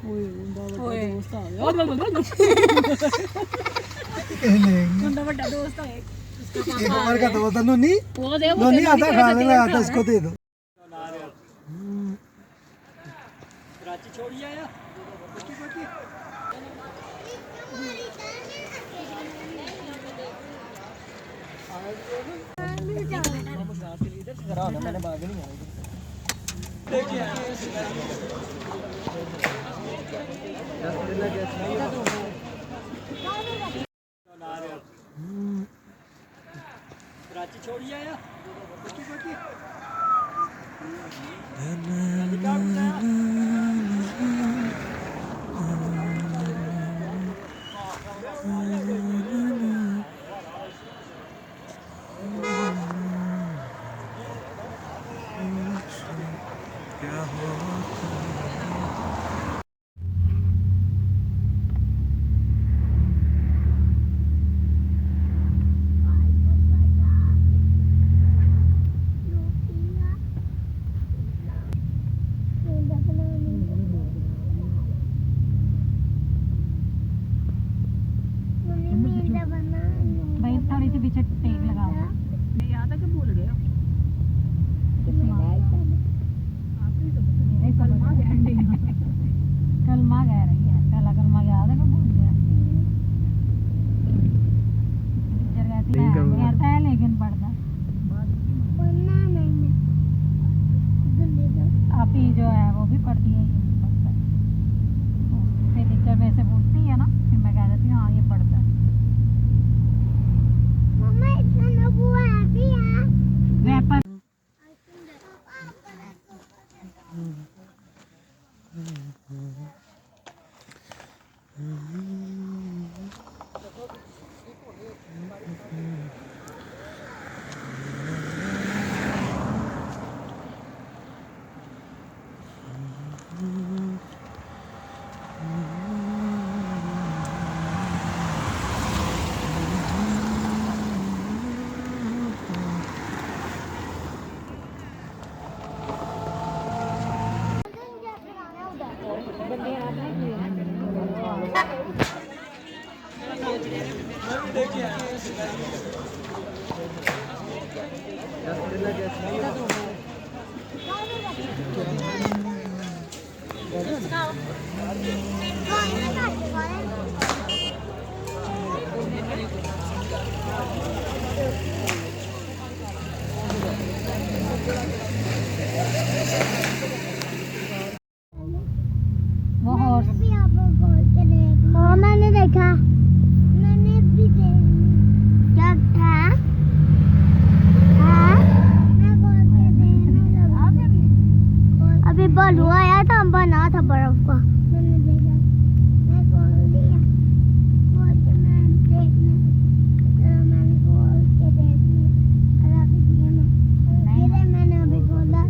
ਓਏ ਮੁੰਡਾ ਵੱਡਾ ਦੋਸਤ ਆ ਗਿਆ मुंडा बड़ा दोस्त है उसका एक उम्र का दोस्त है नोनी वो दे वो नोनी आधा खाने में आता इसको दे दो कराची छोड़ी आया मैंने भाग नहीं कराची छोड़ी आया क्या भाई थोड़ी सी पीछे टेक लगा दो याद है कि भूल गए हो कलमा कह रही है पहला कलमा याद है कि भूल गया टीचर कहती है कहता है लेकिन पढ़ता आप ही जो है वो भी पढ़ती है ये भी पढ़ता है फिर टीचर मेरे से पूछती है ना फिर मैं कह देती हूँ हाँ ये पढ़ता है रैपर वो हॉर्स हाँ मैंने देखा मैंने भी देखा क्या था मैं खोल के देखने लगा अभी बालू आया था बना था बर्फ का मैंने देखा मैं खोल दिया खोल के मैं देखने चलो मैंने खोल के देख लिया अल्लाह की दिया मैं मैंने अभी खोला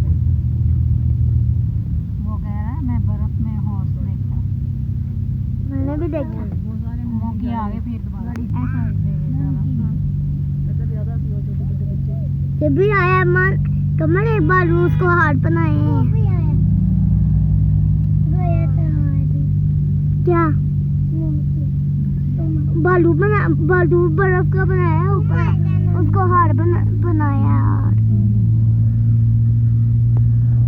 वो कह रहा है मैं बर्फ में हॉर्स देखा मैंने भी देखा मोंकी आगे फिर दोबारा ऐसा जब भी आया मन कमर एक बार रूस को हाथ बनाए क्या बालू बर्फ का बनाया ऊपर उसको हाथ बनाया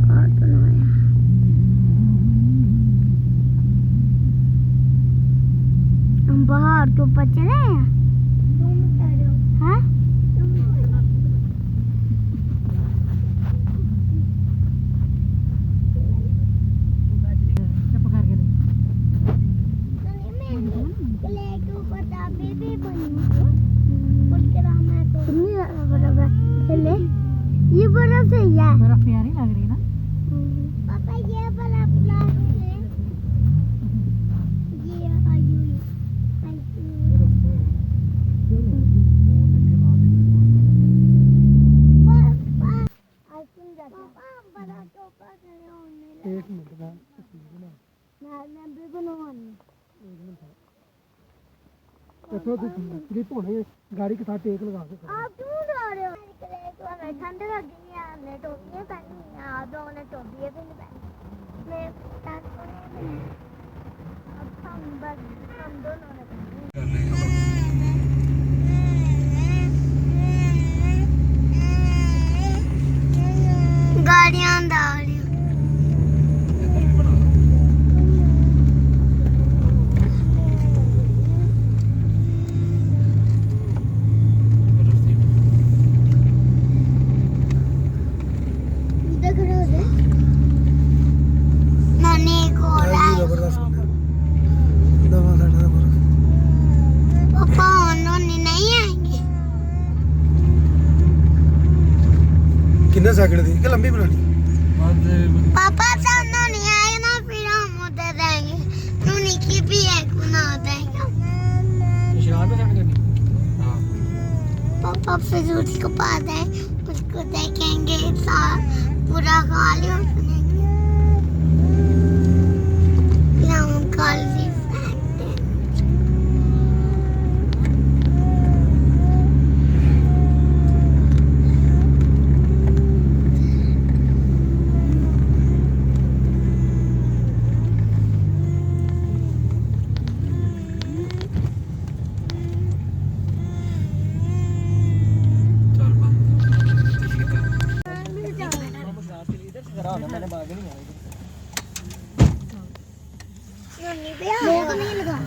हाथ बनाया हम बाहर के ऊपर चले हैं हाँ चुप करके देख ये बर्फ सही है बर्फ प्यारी लग रही ना पापा ये बर्फ ये आयु एक मिनट मैं भी बनवानी तो स्लिप होने गाड़ी के साथ टेक लगा के आप क्यों जा रहे हो तो हमें ठंड लगी है हमने टोपियां पहनी है आप लोगों ने टोपियां भी नहीं पहनी मैं हम दोनों ने कर लेंगे गाड़ियां दाड़ियां इधर भी बना लो बर्फ दी देख रहे हो दे नानी को ਜ਼ਬਰਦਸਤ ਬਣਿਆ ਦਵਾ ਸਾਡਾ ਦਾ ਬਰਫ पापा उन्होंने नहीं आएंगे ਕਿੰਨੇ ਸੈਕਿੰਡ ਦੀ ਕਿ ਲੰਬੀ ਬਣਾਣੀ बाद पापा से उन्होंने आए ना फिर हम उधर जाएंगे उन्होंने की भी एक बना देंगे निशान पे सेट करनी हां पापा फिर उसको पास है उसको देखेंगे पूरा खा लिया उसने फिर हम खा ली चल बंद तरीका इधर से करा होना मैंने भाग नहीं आया लोग नहीं लगा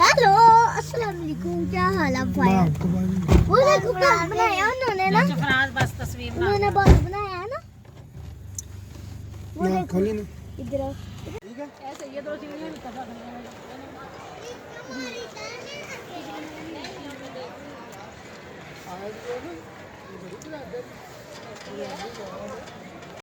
हेलो अस्सलाम वालेकुम क्या हाल है भाई आपको बाजी वो देखो क्या बनाया उन्होंने ना फराज बस तस्वीर उन्होंने बहुत बनाया है ना वो ना देखो खोली ना इधर आओ। ऐसे ये दो चीजें निकल आए